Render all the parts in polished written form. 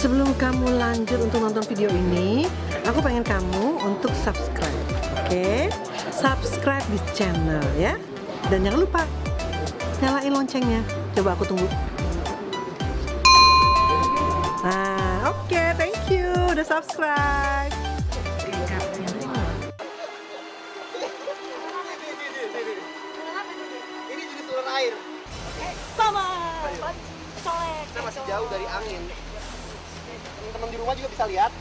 Sebelum kamu lanjut untuk nonton video ini, aku pengen kamu untuk subscribe, oke? Subscribe di channel ya. Dan jangan lupa nyalain loncengnya. Coba aku tunggu. Nah, oke, thank you udah subscribe. Ini jenis ular air. Sama. Saya masih jauh dari angin. Teman-teman di rumah juga bisa lihat.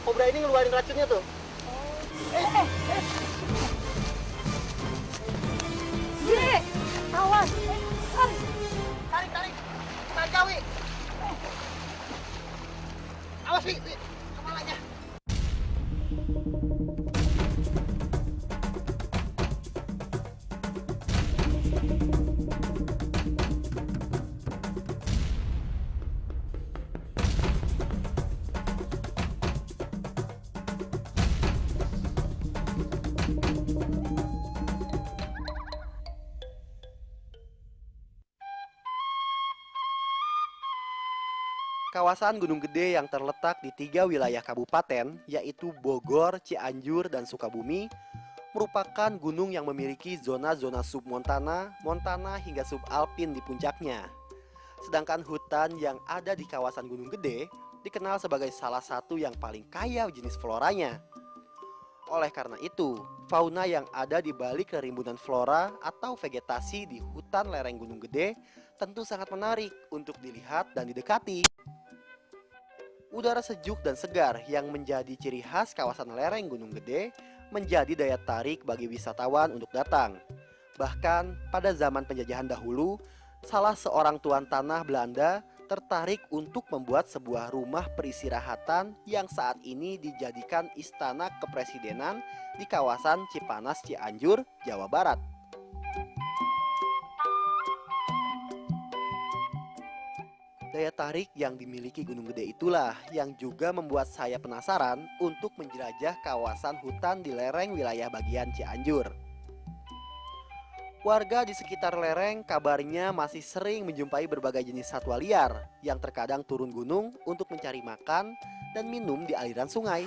Kobra ini ngeluarin racunnya tuh. Ye, awas. Tarik, tarik. Tarik kau, Wi. Awas, Wi. Kepalanya. Kawasan Gunung Gede yang terletak di 3 wilayah kabupaten, yaitu Bogor, Cianjur, dan Sukabumi, merupakan gunung yang memiliki zona-zona submontana, montana, hingga subalpin di puncaknya. Sedangkan hutan yang ada di kawasan Gunung Gede dikenal sebagai salah satu yang paling kaya jenis floranya. Oleh karena itu, fauna yang ada di balik kerimbunan flora atau vegetasi di hutan lereng Gunung Gede tentu sangat menarik untuk dilihat dan didekati. Udara sejuk dan segar yang menjadi ciri khas kawasan lereng Gunung Gede menjadi daya tarik bagi wisatawan untuk datang. Bahkan pada zaman penjajahan dahulu, salah seorang tuan tanah Belanda tertarik untuk membuat sebuah rumah peristirahatan yang saat ini dijadikan istana kepresidenan di kawasan Cipanas, Cianjur, Jawa Barat. Daya tarik yang dimiliki Gunung Gede itulah yang juga membuat saya penasaran untuk menjelajah kawasan hutan di lereng wilayah bagian Cianjur. Warga di sekitar lereng kabarnya masih sering menjumpai berbagai jenis satwa liar yang terkadang turun gunung untuk mencari makan dan minum di aliran sungai.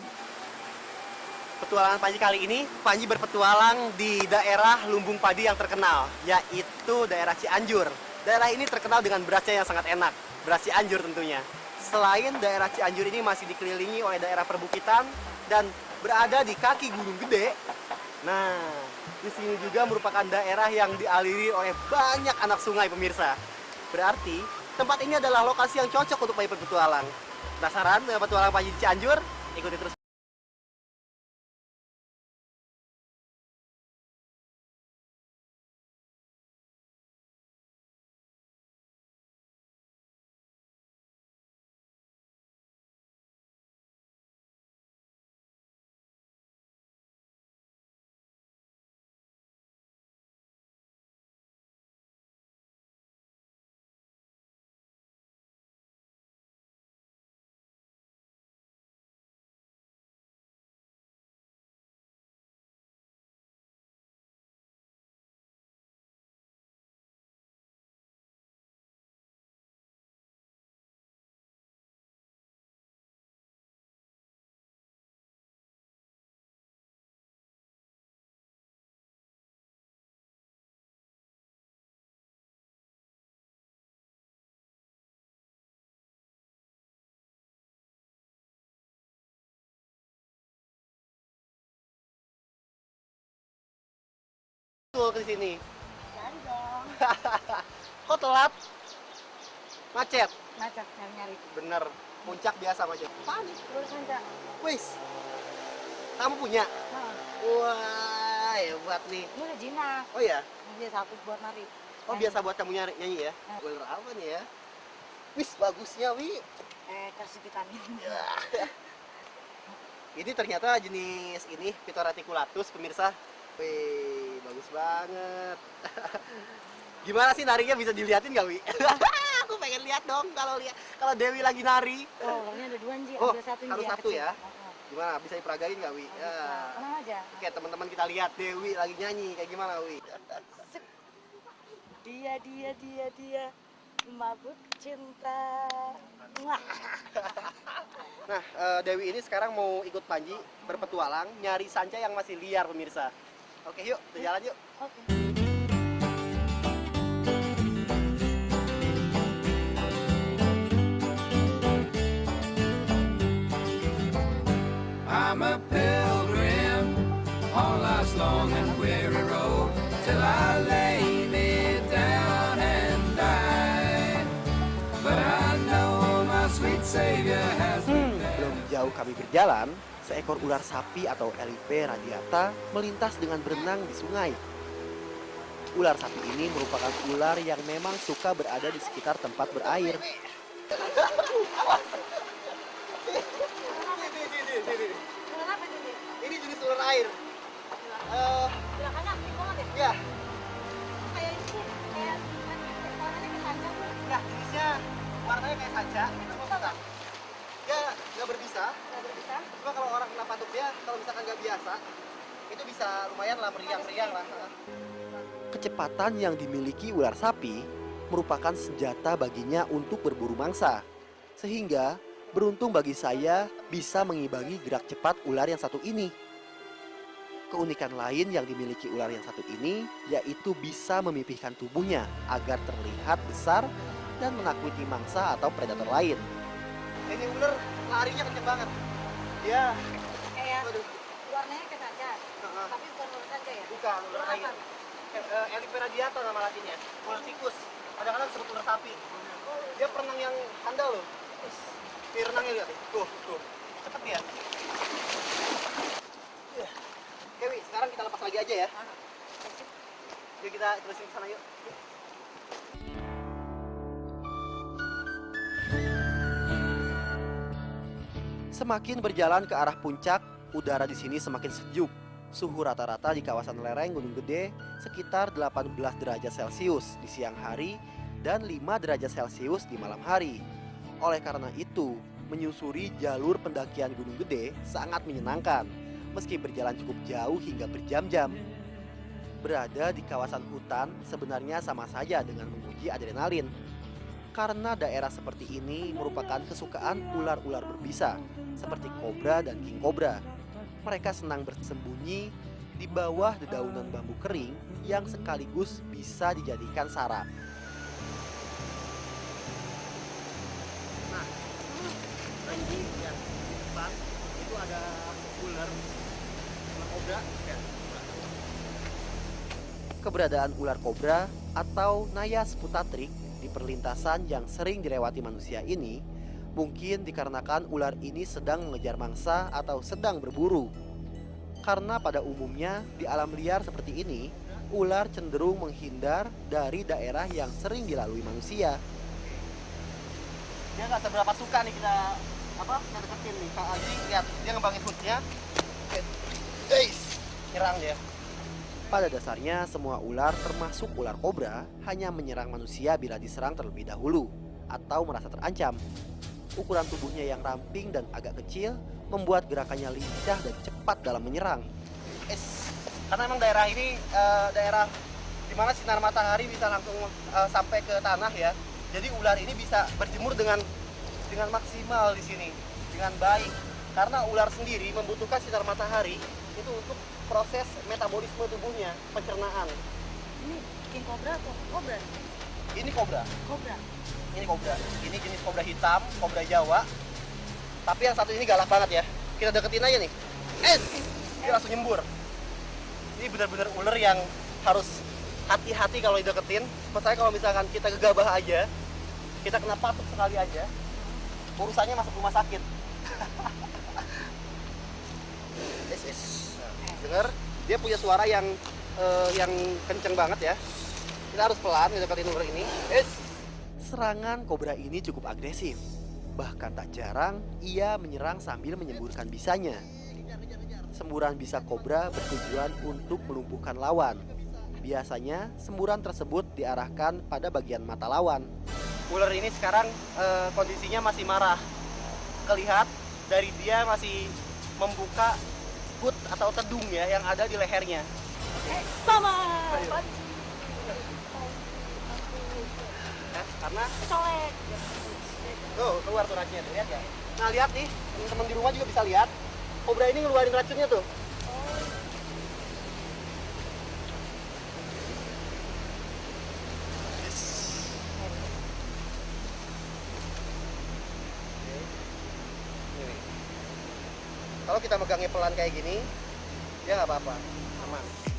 Petualangan Panji kali ini, Panji berpetualang di daerah lumbung padi yang terkenal, yaitu daerah Cianjur. Daerah ini terkenal dengan berasnya yang sangat enak, beras Cianjur tentunya. Selain daerah Cianjur ini masih dikelilingi oleh daerah perbukitan dan berada di kaki Gunung Gede. Nah, di sini juga merupakan daerah yang dialiri oleh banyak anak sungai pemirsa. Berarti tempat ini adalah lokasi yang cocok untuk Panji berpetualang. Penasaran dengan petualang Panji di Cianjur? Ikuti terus. Betul ke sini. Cari dong. Kok telat? Macet. Macet nyari. Bener. Puncak biasa macet. Panik. Terus aja. Wis. Kamu punya? Nah, Wah, hebat nih. ini udah jinak. Oh ya? Biasa aku buat nari. Oh biasa buat kamu nyanyi ya? Bener apa nih ya? Wis, bagusnya Wi. Kasih vitamin. Ini ternyata jenis ini Piton reticulatus pemirsa. Wih, bagus banget. Gimana sih narinya, bisa dilihatin nggak Wi? Aku pengen lihat dong kalau Dewi lagi nari. Oh, orangnya ada dua Ji. Oh, Ada satu harus Ji, satu kecil. ya? Gimana? Bisa diperagain nggak Wi? Bisa. Tenang aja. Oke, teman-teman kita lihat Dewi lagi nyanyi kayak gimana Wi? Dia mabuk cinta. Wah. Nah, Dewi ini sekarang mau ikut Panji berpetualang nyari sanca yang masih liar pemirsa. Oke, yuk, kita jalan yuk. Oke. I'm a pilgrim on life's long and weary road till I lay me down and die. But I know my sweet Savior has been there. Belum jauh kami berjalan, seekor ular sapi atau Elipe radiata melintas dengan berenang di sungai. Ular sapi ini merupakan ular yang memang suka berada di sekitar tempat berair. Kenapa ini? Ini jenis ular air. Gerakannya aktif banget ya? Ya, Kayak ini sih, kayak warnanya kayak kancah tuh. ya jenisnya warnanya kayak sanca. Bisa nggak? Dia nggak berbisa. Nggak berbisa? Cuma kalau orang kena patuk dia, kalau misalkan nggak biasa, itu bisa lumayan lah meriang-meriang lah. Kecepatan yang dimiliki ular sapi merupakan senjata baginya untuk berburu mangsa. Sehingga beruntung bagi saya bisa mengimbangi gerak cepat ular yang satu ini. Keunikan lain yang dimiliki ular yang satu ini yaitu bisa memipihkan tubuhnya agar terlihat besar dan menakuti mangsa atau predator lain. Ini ular larinya kenceng banget. Dia Kayak Waduh. warnanya kayak kancah. Heeh. Tapi bukan ular kancah ya? bukan ular Ular lain. apa? Elipe radiata nama latinnya. Ular tikus. Kadang-kadang disebut ular sapi. Dia perenang yang handal loh. Ini renangnya lihat. Tuh. Cepet dia. Oke, Wi, sekarang kita lepas lagi aja ya. Yuk kita terusin ke sana yuk. Semakin berjalan ke arah puncak, udara di sini semakin sejuk. Suhu rata-rata di kawasan lereng Gunung Gede sekitar 18 derajat Celcius di siang hari dan 5 derajat Celcius di malam hari. Oleh karena itu, menyusuri jalur pendakian Gunung Gede sangat menyenangkan, meski berjalan cukup jauh hingga berjam-jam. Berada di kawasan hutan sebenarnya sama saja dengan menguji adrenalin. Karena daerah seperti ini merupakan kesukaan ular-ular berbisa, seperti kobra dan king kobra. Mereka senang bersembunyi di bawah dedaunan bambu kering yang sekaligus bisa dijadikan sarang. Nah, ini ya, di depan itu ada ular kobra. Keberadaan ular kobra atau Naias putatrik di perlintasan yang sering dilewati manusia ini mungkin dikarenakan ular ini sedang mengejar mangsa atau sedang berburu. Karena pada umumnya di alam liar seperti ini, ular cenderung menghindar dari daerah yang sering dilalui manusia. Dia nggak seberapa suka nih kita deketin nih. Kak Aji lihat dia ngembangin hoodnya. Nyerang dia. Pada dasarnya semua ular termasuk ular kobra hanya menyerang manusia bila diserang terlebih dahulu atau merasa terancam. Ukuran tubuhnya yang ramping dan agak kecil membuat gerakannya lincah dan cepat dalam menyerang. Karena emang daerah ini daerah di mana sinar matahari bisa langsung sampai ke tanah ya. Jadi ular ini bisa berjemur dengan maksimal di sini, dengan baik. Karena ular sendiri membutuhkan sinar matahari itu untuk proses metabolisme tubuhnya, pencernaan. Ini king kobra atau kobra? Ini kobra. Kobra. Ini kobra. Ini jenis kobra hitam, kobra Jawa. Tapi yang satu ini galak banget ya. Kita deketin aja nih. Dia langsung nyembur. Ini benar-benar ular yang harus hati-hati kalau dideketin. Masalahnya kalau misalkan kita gegabah aja, kita kena patuk sekali aja, urusannya masuk rumah sakit. Dengar, dia punya suara yang kenceng banget ya. Kita harus pelan deketin ular ini. Serangan kobra ini cukup agresif. Bahkan tak jarang ia menyerang sambil menyemburkan bisanya. Semburan bisa kobra bertujuan untuk melumpuhkan lawan. Biasanya semburan tersebut diarahkan pada bagian mata lawan. Ular ini sekarang kondisinya masih marah. Kelihatan dari dia masih membuka hood atau tedung ya yang ada di lehernya. Sama. Karena Colek. tuh keluar suratnya, lihat ya. Nah lihat nih, teman-teman di rumah juga bisa lihat. Kobra ini ngeluarin racunnya tuh. Yes. Oke. Ini. Kalau kita megangnya pelan kayak gini, dia nggak apa-apa, aman.